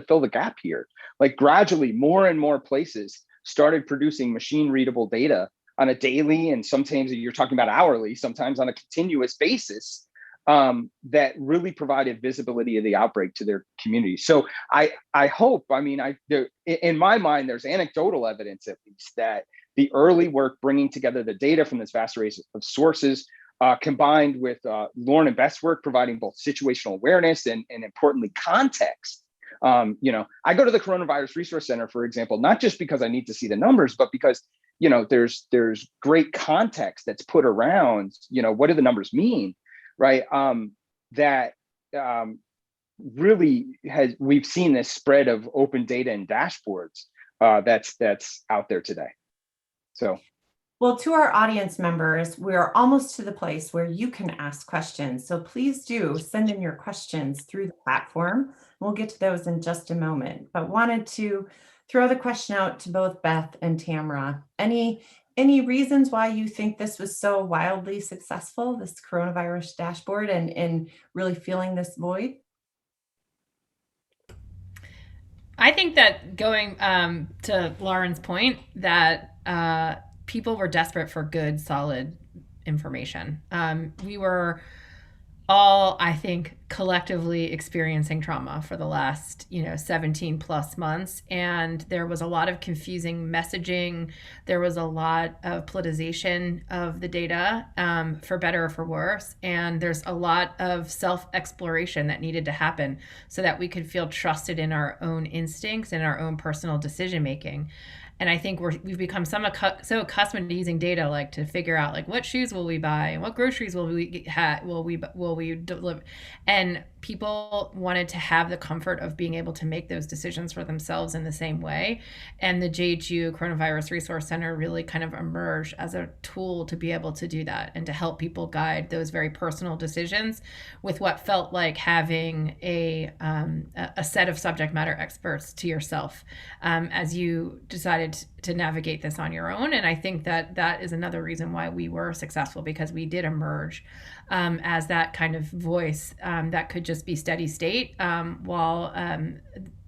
fill the gap here. Like gradually more and more places started producing machine readable data on a daily, and sometimes you're talking about hourly, sometimes on a continuous basis, that really provided visibility of the outbreak to their community. So I hope, in my mind, there's anecdotal evidence at least that the early work bringing together the data from this vast array of sources, combined with Lauren and Beth's work providing both situational awareness and importantly context. I go to the Coronavirus Resource Center, for example, not just because I need to see the numbers, but because there's great context that's put around what do the numbers mean, right? We've seen this spread of open data and dashboards that's out there today. So, well, to our audience members, we are almost to the place where you can ask questions. So please do send in your questions through the platform. We'll get to those in just a moment, but wanted to throw the question out to both Beth and Tamara. Any reasons why you think this was so wildly successful, this coronavirus dashboard, and really filling this void? I think that going to Lauren's point, that people were desperate for good, solid information. We were all, I think, collectively experiencing trauma for the last, 17 plus months. And there was a lot of confusing messaging. There was a lot of politicization of the data, for better or for worse. And there's a lot of self-exploration that needed to happen so that we could feel trusted in our own instincts and our own personal decision-making. And I think we've become so accustomed to using data, like to figure out like what shoes will we buy and what groceries will we deliver, and people wanted to have the comfort of being able to make those decisions for themselves in the same way. And the JHU Coronavirus Resource Center really kind of emerged as a tool to be able to do that and to help people guide those very personal decisions with what felt like having a set of subject matter experts to yourself as you decided to navigate this on your own. And I think that is another reason why we were successful, because we did emerge as that kind of voice that could just be steady state while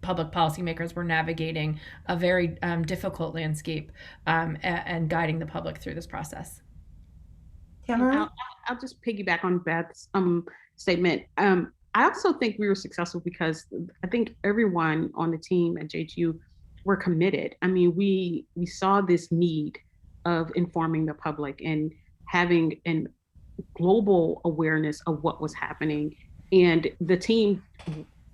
public policymakers were navigating a very difficult landscape and guiding the public through this process. Tamara? I'll just piggyback on Beth's statement. I also think we were successful because I think everyone on the team at JHU were committed. I mean, we saw this need of informing the public and having an global awareness of what was happening. And the team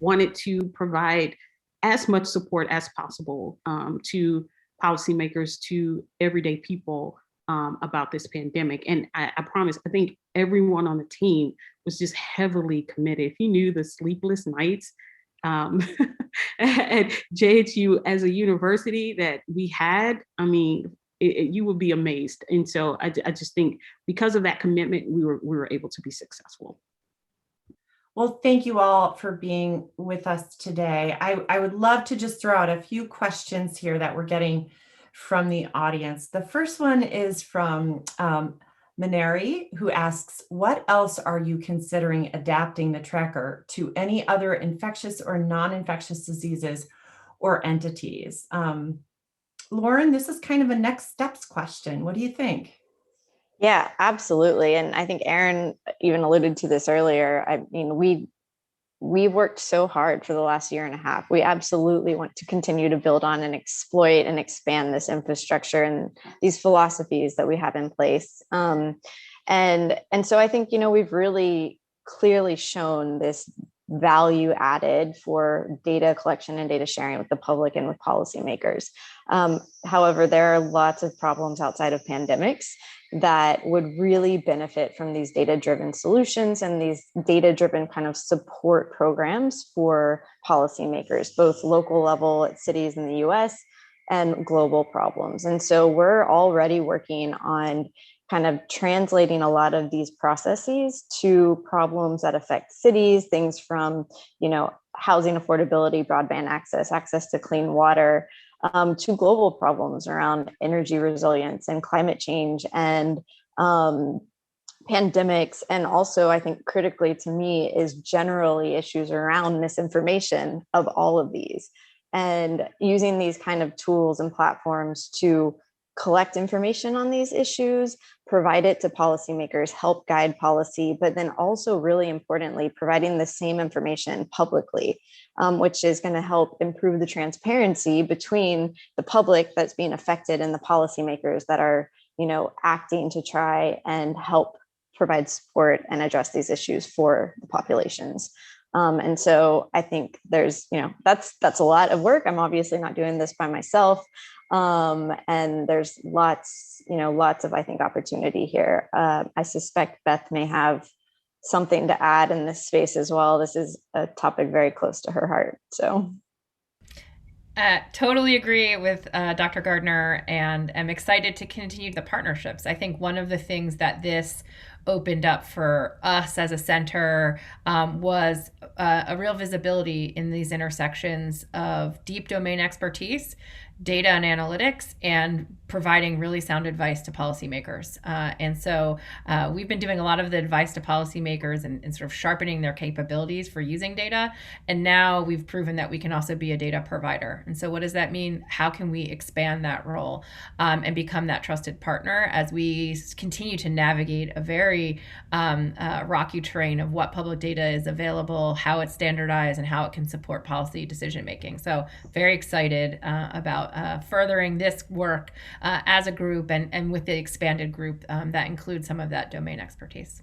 wanted to provide as much support as possible to policymakers, to everyday people about this pandemic. And I promise, I think everyone on the team was just heavily committed. If you knew the sleepless nights at JHU as a university that we had, I mean, you would be amazed. And so I just think because of that commitment, we were able to be successful. Well, thank you all for being with us today. I would love to just throw out a few questions here that we're getting from the audience. The first one is from Maneri, who asks, what else are you considering adapting the tracker to any other infectious or non-infectious diseases or entities? Lauren, this is kind of a next steps question. What do you think? Yeah, absolutely. And I think Aaron even alluded to this earlier. I mean, we worked so hard for the last year and a half. We absolutely want to continue to build on and exploit and expand this infrastructure and these philosophies that we have in place. And so I think, we've really clearly shown this value added for data collection and data sharing with the public and with policymakers. However, there are lots of problems outside of pandemics that would really benefit from these data-driven solutions and these data-driven kind of support programs for policymakers, both local level at cities in the US and global problems. And so we're already working on kind of translating a lot of these processes to problems that affect cities, things from, housing affordability, broadband access, access to clean water, to global problems around energy resilience and climate change and pandemics. And also, I think critically to me is generally issues around misinformation of all of these, and using these kind of tools and platforms to collect information on these issues, provide it to policymakers, help guide policy, but then also really importantly, providing the same information publicly, which is going to help improve the transparency between the public that's being affected and the policymakers that are, acting to try and help provide support and address these issues for the populations. And so I think there's, that's a lot of work. I'm obviously not doing this by myself. And there's lots of, I think, opportunity here. I suspect Beth may have something to add in this space as well. This is a topic very close to her heart. So. Totally agree with Dr. Gardner, and am excited to continue the partnerships. I think one of the things that this opened up for us as a center was a real visibility in these intersections of deep domain expertise, data and analytics, and providing really sound advice to policymakers. And so we've been doing a lot of the advice to policymakers and sort of sharpening their capabilities for using data. And now we've proven that we can also be a data provider. And so what does that mean? How can we expand that role and become that trusted partner as we continue to navigate a very rocky terrain of what public data is available, how it's standardized, and how it can support policy decision making. So very excited about furthering this work as a group and with the expanded group that includes some of that domain expertise.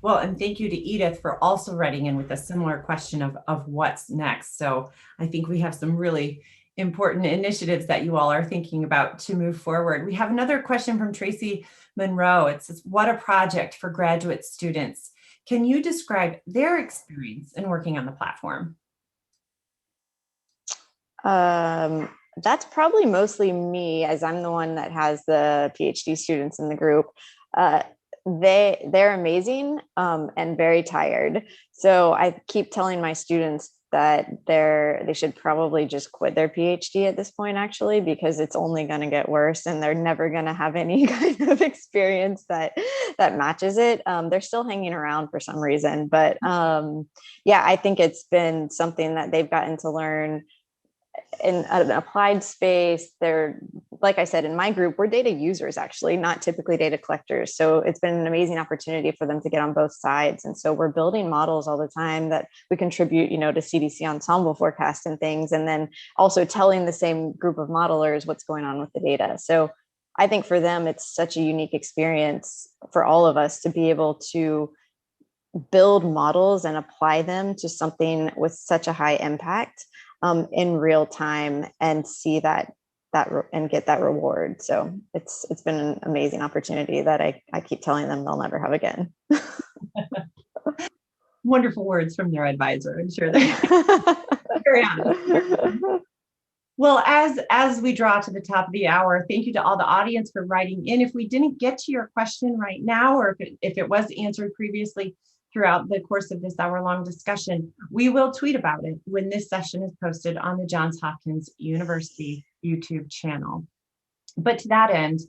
Well, and thank you to Edith for also writing in with a similar question of what's next. So I think we have some really important initiatives that you all are thinking about to move forward. We have another question from Tracy Monroe. It says, what a project for graduate students. Can you describe their experience in working on the platform? That's probably mostly me, as I'm the one that has the PhD students in the group. They're amazing and very tired. So I keep telling my students that they should probably just quit their PhD at this point, actually, because it's only going to get worse and they're never going to have any kind of experience that matches it. They're still hanging around for some reason, but yeah, I think it's been something that they've gotten to learn in an applied space. They're, like I said, in my group, we're data users, actually, not typically data collectors. So it's been an amazing opportunity for them to get on both sides. And so we're building models all the time that we contribute, to CDC ensemble forecast and things, and then also telling the same group of modelers what's going on with the data. So I think for them, it's such a unique experience for all of us to be able to build models and apply them to something with such a high impact in real time and see that and get that reward. So it's been an amazing opportunity that I keep telling them they'll never have again. Wonderful words from their advisor. I'm sure they're very honest. Well, as we draw to the top of the hour, thank you to all the audience for writing in. If we didn't get to your question right now, or if it was answered previously throughout the course of this hour-long discussion, we will tweet about it when this session is posted on the Johns Hopkins University YouTube channel. But to that end,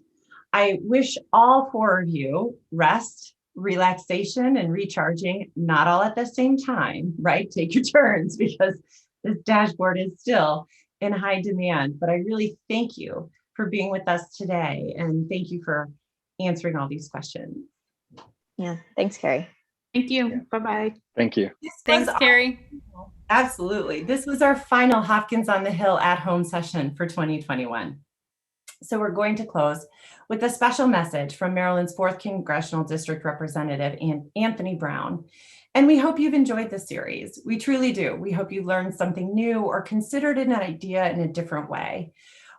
I wish all four of you rest, relaxation, and recharging, not all at the same time, right? Take your turns, because this dashboard is still in high demand. But I really thank you for being with us today, and thank you for answering all these questions. Yeah, thanks, Carrie. Thank you. Yeah. Bye-bye. Thank you. Thanks, Carrie. Absolutely. This was our final Hopkins on the Hill at home session for 2021. So we're going to close with a special message from Maryland's 4th Congressional District Representative Anthony Brown. And we hope you've enjoyed this series. We truly do. We hope you learned something new or considered an idea in a different way.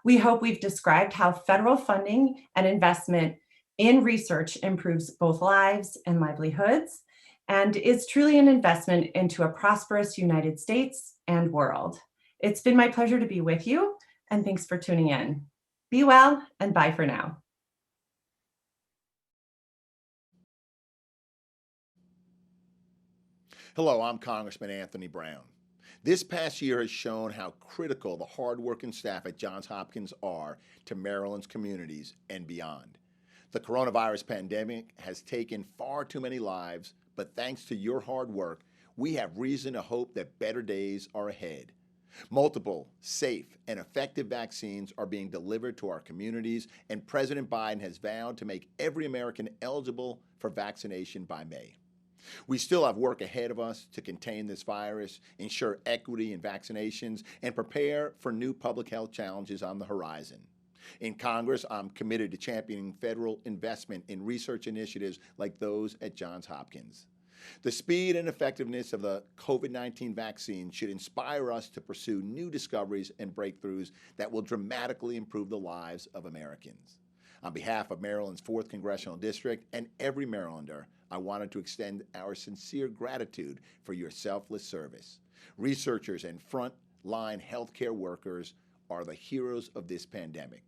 We hope we've described how federal funding and investment in research improves both lives and livelihoods, and is truly an investment into a prosperous United States and world. It's been my pleasure to be with you, and thanks for tuning in. Be well, and bye for now. Hello, I'm Congressman Anthony Brown. This past year has shown how critical the hardworking staff at Johns Hopkins are to Maryland's communities and beyond. The coronavirus pandemic has taken far too many lives, but thanks to your hard work, we have reason to hope that better days are ahead. Multiple, safe, and effective vaccines are being delivered to our communities, and President Biden has vowed to make every American eligible for vaccination by May. We still have work ahead of us to contain this virus, ensure equity in vaccinations, and prepare for new public health challenges on the horizon. In Congress, I'm committed to championing federal investment in research initiatives like those at Johns Hopkins. The speed and effectiveness of the COVID-19 vaccine should inspire us to pursue new discoveries and breakthroughs that will dramatically improve the lives of Americans. On behalf of Maryland's 4th Congressional District and every Marylander, I wanted to extend our sincere gratitude for your selfless service. Researchers and front-line healthcare workers are the heroes of this pandemic,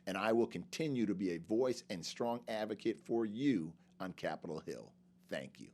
and I will continue to be a voice and strong advocate for you on Capitol Hill. Thank you.